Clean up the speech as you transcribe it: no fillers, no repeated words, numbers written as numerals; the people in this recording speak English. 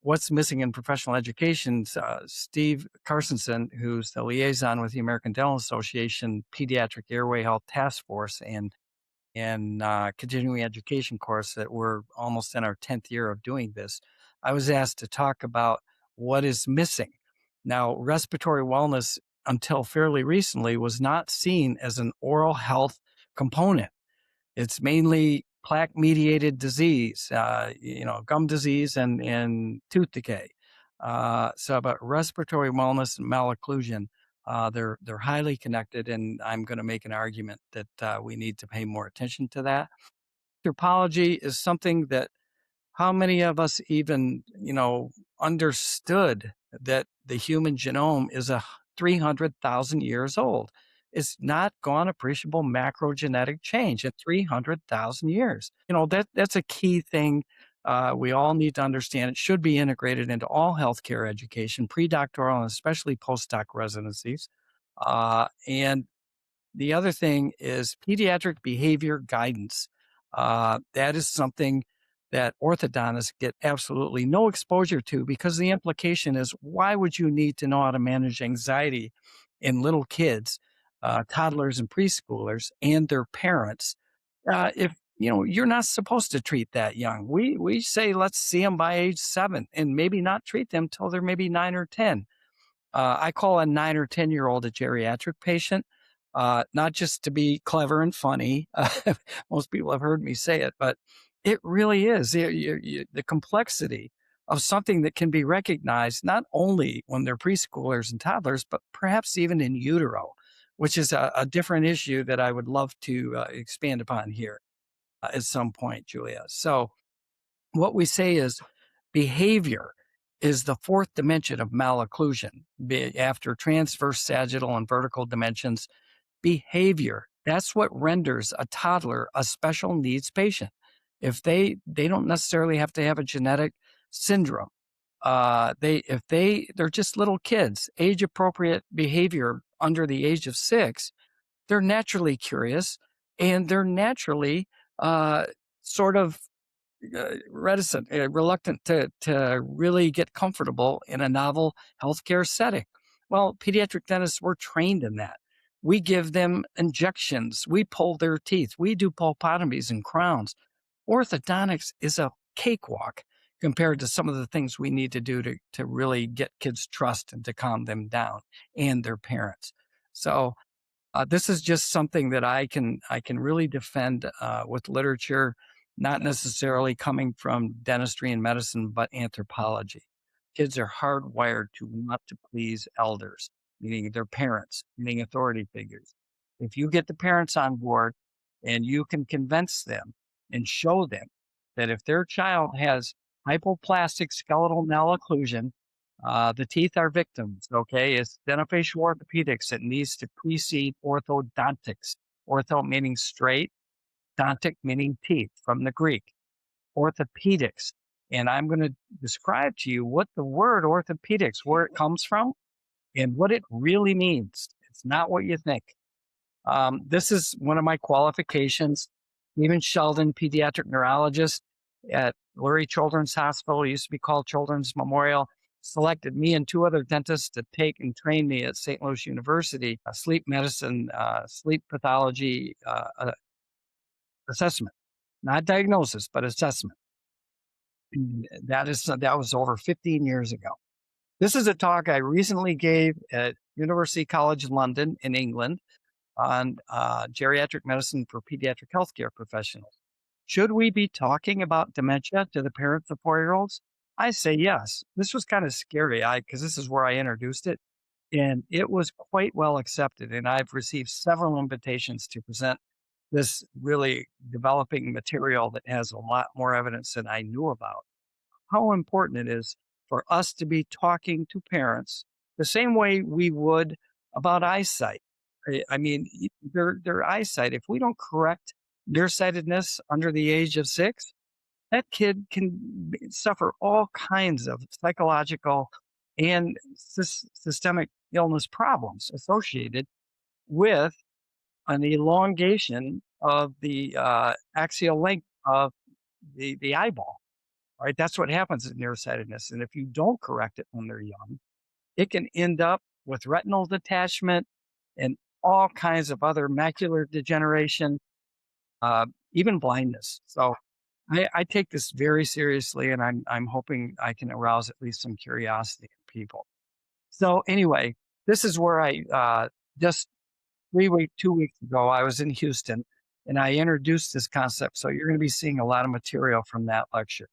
what's missing in professional education. Steve Carsonson, who's the liaison with the American Dental Association Pediatric Airway Health Task Force and continuing education course that we're almost in our 10th year of doing this, I was asked to talk about what is missing. Now, respiratory wellness until fairly recently was not seen as an oral health component. It's mainly plaque-mediated disease, gum disease and tooth decay. But respiratory wellness and malocclusion, they're highly connected, and I'm going to make an argument that we need to pay more attention to that. Anthropology is something that how many of us even, understood that the human genome is 300,000 years old? It's not gone appreciable macrogenetic change in 300,000 years. That's a key thing. We all need to understand. It should be integrated into all healthcare education, pre-doctoral and especially postdoc residencies. And the other thing is pediatric behavior guidance. That is something that orthodontists get absolutely no exposure to, because the implication is, why would you need to know how to manage anxiety in little kids, toddlers and preschoolers and their parents, if you're not supposed to treat that young? We say let's see them by age 7 and maybe not treat them till they're maybe 9 or 10. I call a 9 or 10-year-old a geriatric patient, not just to be clever and funny. Most people have heard me say it, but it really is. The complexity of something that can be recognized not only when they're preschoolers and toddlers, but perhaps even in utero, which is a different issue that I would love to expand upon here at some point, Julia. So what we say is behavior is the fourth dimension of malocclusion. After transverse, sagittal, and vertical dimensions, behavior, that's what renders a toddler a special needs patient. If they don't necessarily have to have a genetic syndrome. They're just little kids, age appropriate behavior under the age of 6, they're naturally curious and they're naturally sort of reluctant to really get comfortable in a novel healthcare setting. Well, pediatric dentists, we're trained in that. We give them injections. We pull their teeth. We do pulpotomies and crowns. Orthodontics is a cakewalk compared to some of the things we need to do to really get kids' trust and to calm them down and their parents. So this is just something that I can really defend with literature, not necessarily coming from dentistry and medicine, but anthropology. Kids are hardwired to want to please elders, meaning their parents, meaning authority figures. If you get the parents on board and you can convince them and show them that if their child has hypoplastic skeletal malocclusion, the teeth are victims, okay? It's dentofacial orthopedics. It needs to precede orthodontics. Ortho meaning straight, dontic meaning teeth from the Greek. Orthopedics. And I'm going to describe to you what the word orthopedics, where it comes from and what it really means. It's not what you think. This is one of my qualifications. Stephen Sheldon, pediatric neurologist at Lurie Children's Hospital, used to be called Children's Memorial, selected me and 2 other dentists to take and train me at St. Louis University, a sleep medicine, sleep pathology assessment, not diagnosis, but assessment. That was over 15 years ago. This is a talk I recently gave at University College London in England on geriatric medicine for pediatric healthcare professionals. Should we be talking about dementia to the parents of 4-year-olds? I say yes. This was kind of scary because this is where I introduced it, and it was quite well accepted. And I've received several invitations to present this really developing material that has a lot more evidence than I knew about. How important it is for us to be talking to parents the same way we would about eyesight. I mean, their eyesight, if we don't correct nearsightedness under the age of 6, that kid can suffer all kinds of psychological and systemic illness problems associated with an elongation of the axial length of the eyeball. right? That's what happens in nearsightedness. And if you don't correct it when they're young, it can end up with retinal detachment and all kinds of other macular degeneration, even blindness. So I take this very seriously, and I'm hoping I can arouse at least some curiosity in people. So anyway, this is where I just 2 weeks ago I was in Houston, and I introduced this concept. So you're going to be seeing a lot of material from that lecture.